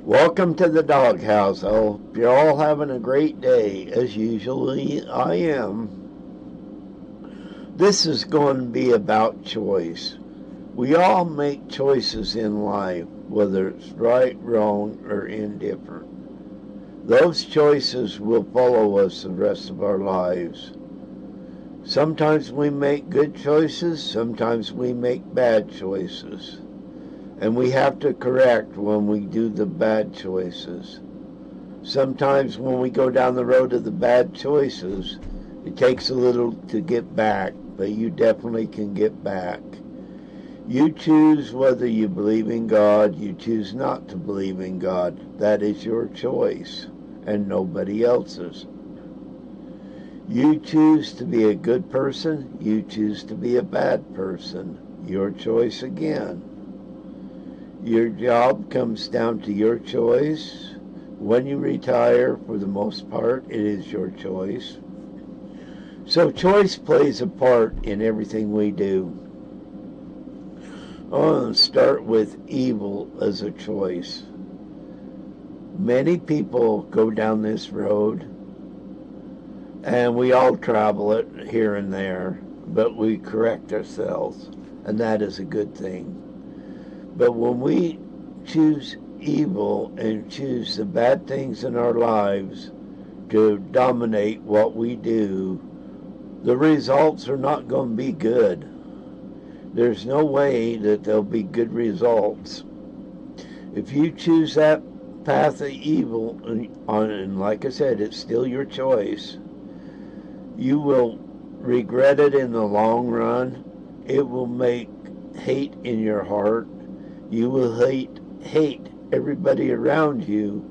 Welcome to the doghouse. I hope you're all having a great day, as usually I am. This is going to be about choice. We all make choices in life, whether it's right, wrong, or indifferent. Those choices will follow us the rest of our lives. Sometimes we make good choices, sometimes we make bad choices. And we have to correct when we do the bad choices. Sometimes when we go down the road of the bad choices, it takes a little to get back, but you definitely can get back. You choose whether you believe in God, you choose not to believe in God. That is your choice and nobody else's. You choose to be a good person, you choose to be a bad person. Your choice again. Your job comes down to your choice. When you retire, for the most part, it is your choice. So choice plays a part in everything we do. I want to start with evil as a choice. Many people go down this road, and we all travel it here and there, but we correct ourselves, and that is a good thing. But when we choose evil and choose the bad things in our lives to dominate what we do, the results are not going to be good. There's no way that there'll be good results. If you choose that path of evil, and like I said, it's still your choice, you will regret it in the long run. It will make hate in your heart. You will hate everybody around you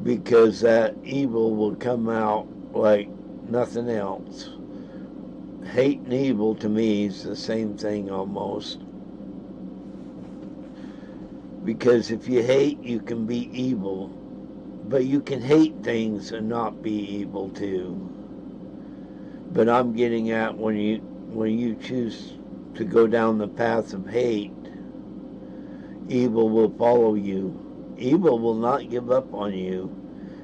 because that evil will come out like nothing else. Hate and evil to me is the same thing almost. Because if you hate, you can be evil. But you can hate things and not be evil too. But I'm getting at when you choose to go down the path of hate, evil will follow you. Evil will not give up on you.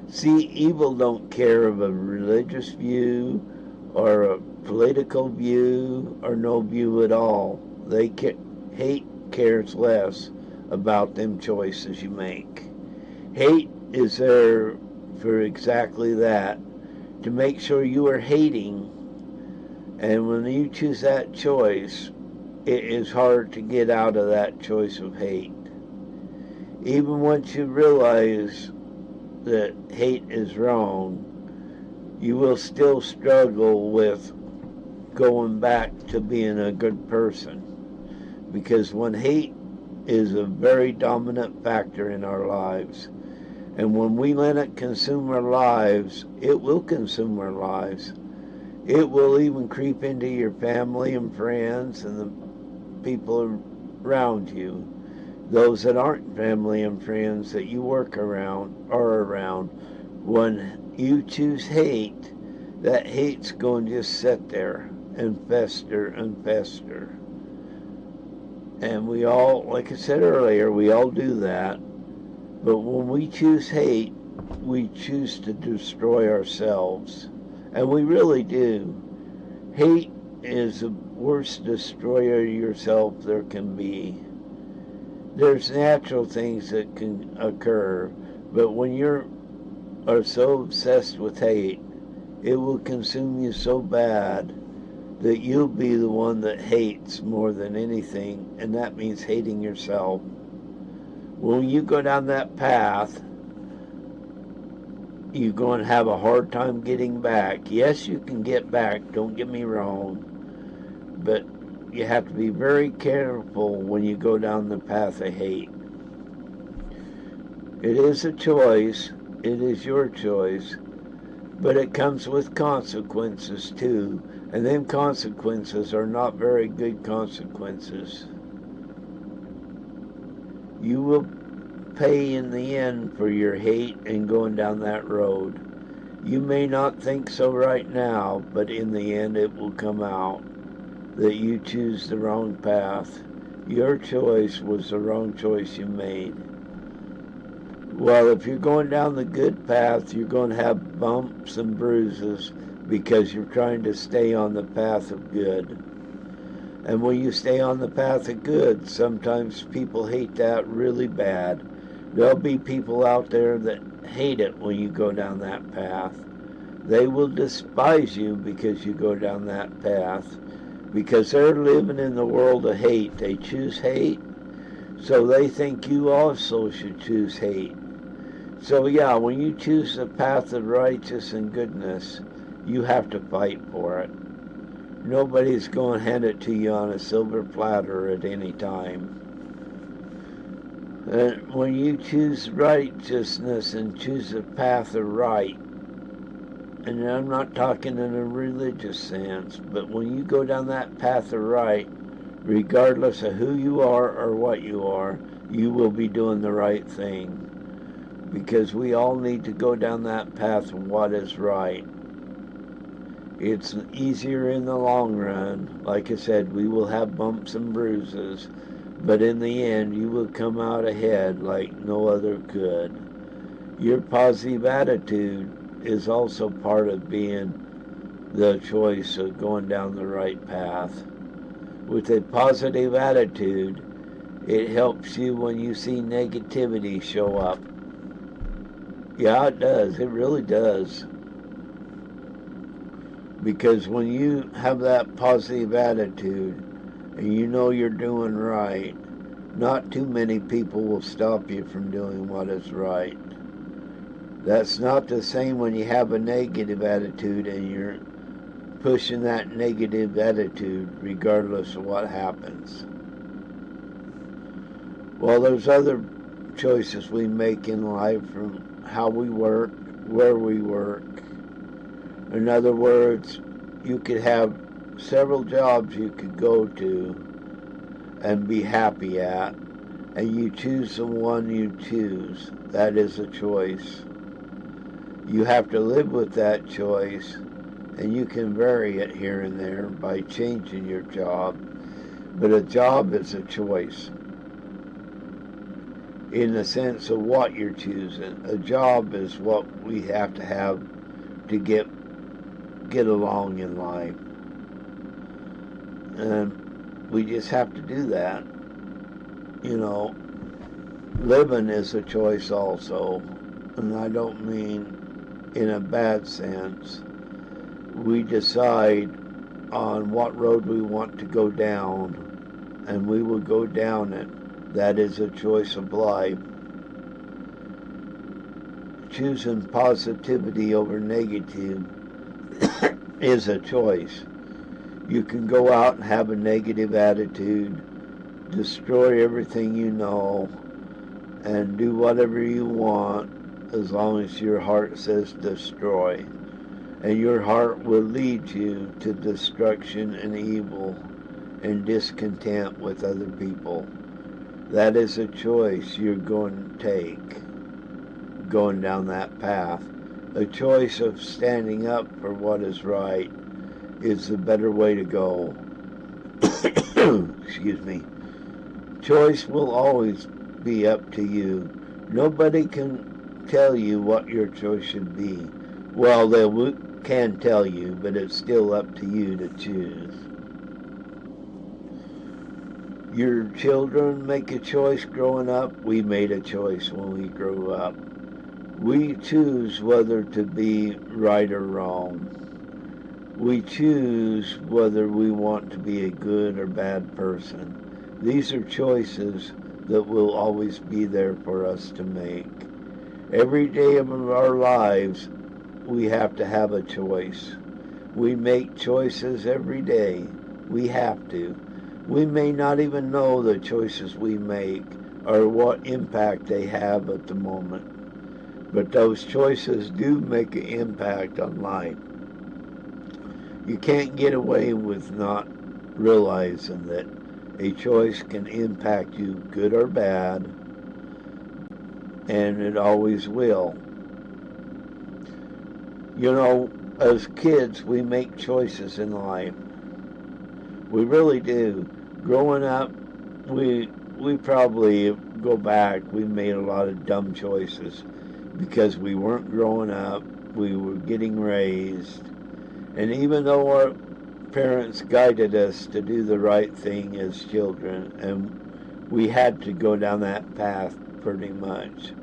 See, evil don't care of a religious view or a political view or no view at all. Hate cares less about them choices you make. Hate is there for exactly that, to make sure you are hating. And when you choose that choice, it is hard to get out of that choice of hate. Even once you realize that hate is wrong, you will still struggle with going back to being a good person. Because when hate is a very dominant factor in our lives, and when we let it consume our lives, it will consume our lives. It will even creep into your family and friends and the people around you. Those that aren't family and friends that you work around are around. When you choose hate, that hate's going to just sit there and fester and fester. And we all, like I said earlier, we all do that. But when we choose hate, we choose to destroy ourselves. And we really do. Hate is the worst destroyer of yourself there can be. There's natural things that can occur, but when you are so obsessed with hate, it will consume you so bad that you'll be the one that hates more than anything, and that means hating yourself. When you go down that path, you're going to have a hard time getting back. Yes, you can get back, don't get me wrong, but you have to be very careful when you go down the path of hate. It is a choice, it is your choice, but it comes with consequences too, and them consequences are not very good consequences. You will pay in the end for your hate and going down that road. You may not think so right now, but in the end it will come out that you choose the wrong path. Your choice was the wrong choice you made. Well, if you're going down the good path, you're going to have bumps and bruises because you're trying to stay on the path of good. And when you stay on the path of good, sometimes people hate that really bad. There'll be people out there that hate it when you go down that path. They will despise you because you go down that path, because they're living in the world of hate. They choose hate, so they think you also should choose hate. So yeah, when you choose the path of righteousness and goodness, you have to fight for it. Nobody's going to hand it to you on a silver platter at any time. And when you choose righteousness and choose the path of right, and I'm not talking in a religious sense, but when you go down that path of right, regardless of who you are or what you are, you will be doing the right thing. Because we all need to go down that path of what is right. It's easier in the long run. Like I said, we will have bumps and bruises, but in the end, you will come out ahead like no other could. Your positive attitude is also part of being the choice of going down the right path. With a positive attitude, it helps you when you see negativity show up. Yeah, it does. It really does. Because when you have that positive attitude and you know you're doing right, not too many people will stop you from doing what is right. That's not the same when you have a negative attitude and you're pushing that negative attitude regardless of what happens. Well, there's other choices we make in life, from how we work, where we work. In other words, you could have several jobs you could go to and be happy at, and you choose the one you choose. That is a choice. You have to live with that choice, and you can vary it here and there by changing your job. But a job is a choice in the sense of what you're choosing. A job is what we have to get along in life. And we just have to do that. You know, living is a choice also. And I don't mean in a bad sense. We decide on what road we want to go down, and we will go down it. That is a choice of life. Choosing positivity over negative is a choice. You can go out and have a negative attitude, destroy everything you know, and do whatever you want as long as your heart says destroy. And your heart will lead you to destruction and evil and discontent with other people. That is a choice you're going to take, going down that path. A choice of standing up for what is right is the better way to go. Excuse me. Choice will always be up to you. Nobody can tell you what your choice should be. Well, they can tell you, but it's still up to you to choose. Your children make a choice growing up. We made a choice when we grew up. We choose whether to be right or wrong. We choose whether we want to be a good or bad person. These are choices that will always be there for us to make. Every day of our lives, we have to have a choice. We make choices every day. We have to. We may not even know the choices we make or what impact they have at the moment. But those choices do make an impact on life. You can't get away with not realizing that a choice can impact you good or bad, and it always will. You know, as kids, we make choices in life. We really do. Growing up, we probably go back, we made a lot of dumb choices because we weren't growing up, we were getting raised, and even though our parents guided us to do the right thing as children, and we had to go down that path pretty much,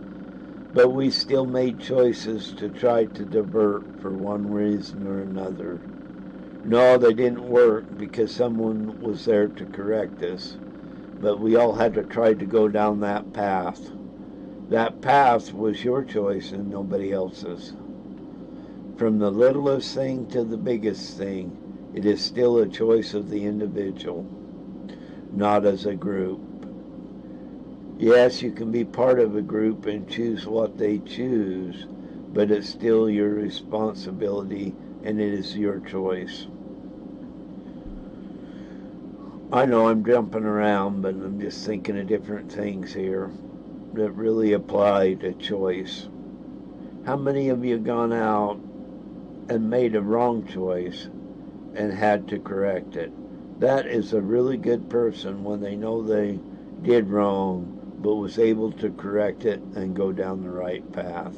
but we still made choices to try to divert for one reason or another. No, they didn't work because someone was there to correct us, but we all had to try to go down that path. That path was your choice and nobody else's. From the littlest thing to the biggest thing, it is still a choice of the individual, not as a group. Yes, you can be part of a group and choose what they choose, but it's still your responsibility and it is your choice. I know I'm jumping around, but I'm just thinking of different things here that really apply to choice. How many of you have gone out and made a wrong choice and had to correct it? That is a really good person when they know they did wrong but was able to correct it and go down the right path.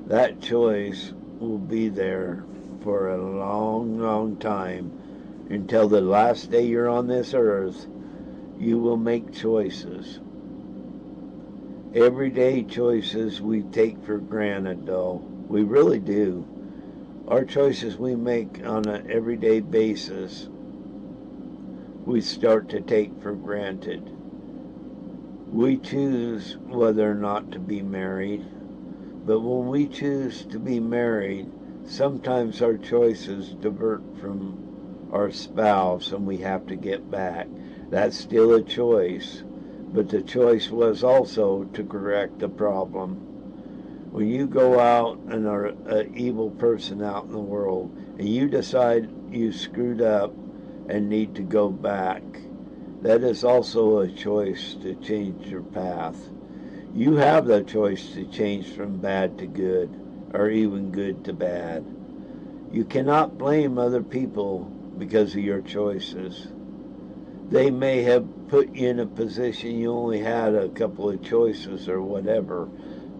That choice will be there for a long, long time. Until the last day you're on this earth, you will make choices. Everyday choices we take for granted, though. We really do. Our choices we make on an everyday basis, we start to take for granted. We choose whether or not to be married, but when we choose to be married, sometimes our choices divert from our spouse and we have to get back. That's still a choice, but the choice was also to correct the problem. When you go out and are an evil person out in the world and you decide you screwed up and need to go back, that is also a choice to change your path. You have the choice to change from bad to good, or even good to bad. You cannot blame other people because of your choices. They may have put you in a position you only had a couple of choices or whatever,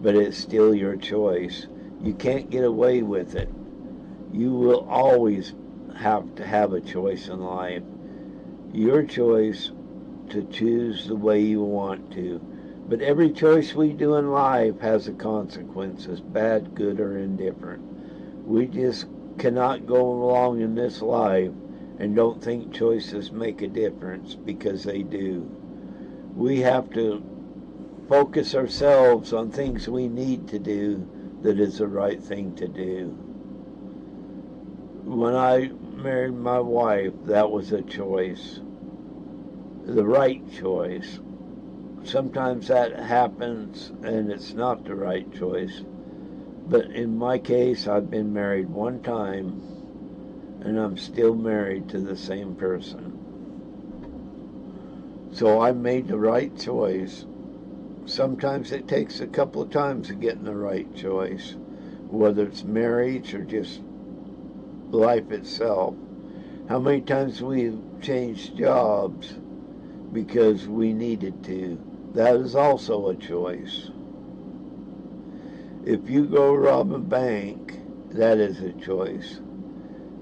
but it's still your choice. You can't get away with it. You will always have to have a choice in life. Your choice to choose the way you want to. But every choice we do in life has a consequences, bad, good, or indifferent. We just cannot go along in this life and don't think choices make a difference, because they do. We have to focus ourselves on things we need to do that is the right thing to do. When I married my wife, that was a choice, the right choice. Sometimes that happens and it's not the right choice. But in my case, I've been married one time and I'm still married to the same person. So I made the right choice. Sometimes it takes a couple of times to get in the right choice, whether it's marriage or just life itself. How many times we've changed jobs because we needed to. That is also a choice. If you go rob a bank, that is a choice.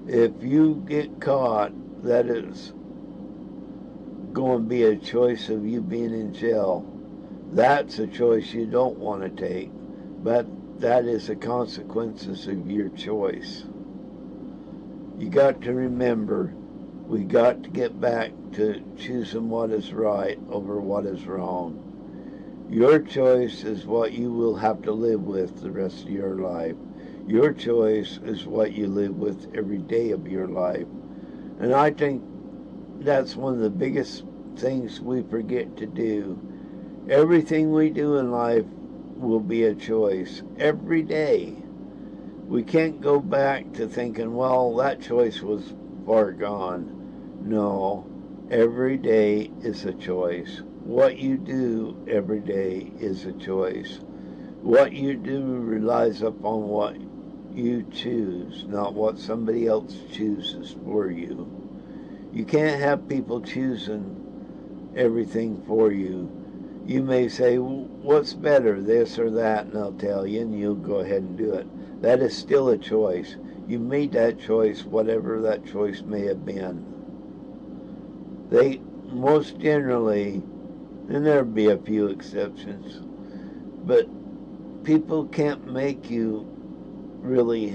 If you get caught, that is going to be a choice of you being in jail. That's a choice you don't want to take, but that is the consequences of your choice. You got to remember, we got to get back to choosing what is right over what is wrong. Your choice is what you will have to live with the rest of your life. Your choice is what you live with every day of your life. And I think that's one of the biggest things we forget to do. Everything we do in life will be a choice every day. We can't go back to thinking, well, that choice was far gone. No, every day is a choice. What you do every day is a choice. What you do relies upon what you choose, not what somebody else chooses for you. You can't have people choosing everything for you. You may say, what's better, this or that? And I'll tell you, and you'll go ahead and do it. That is still a choice. You made that choice, whatever that choice may have been. They most generally, and there'll be a few exceptions, but people can't make you really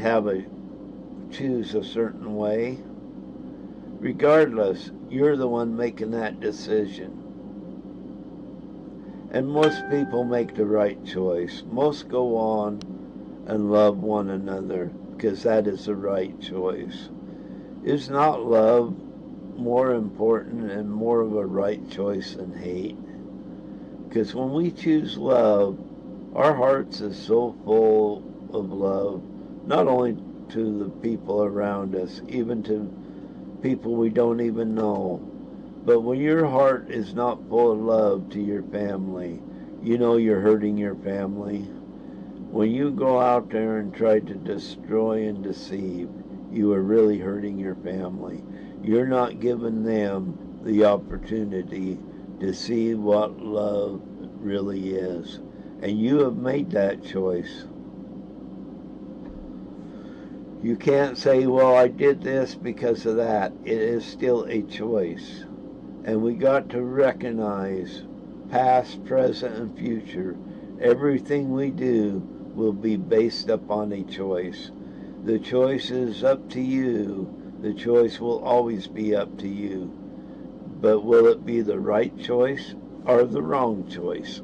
choose a certain way. Regardless, you're the one making that decision. And most people make the right choice. Most go on and love one another because that is the right choice. Is not love more important and more of a right choice than hate? Because when we choose love, our hearts is so full of love, not only to the people around us, even to people we don't even know. But when your heart is not full of love to your family, you know you're hurting your family. When you go out there and try to destroy and deceive, you are really hurting your family. You're not giving them the opportunity to see what love really is. And you have made that choice. You can't say, well, I did this because of that. It is still a choice. And we got to recognize past, present, and future. Everything we do will be based upon a choice. The choice is up to you. The choice will always be up to you. But will it be the right choice or the wrong choice?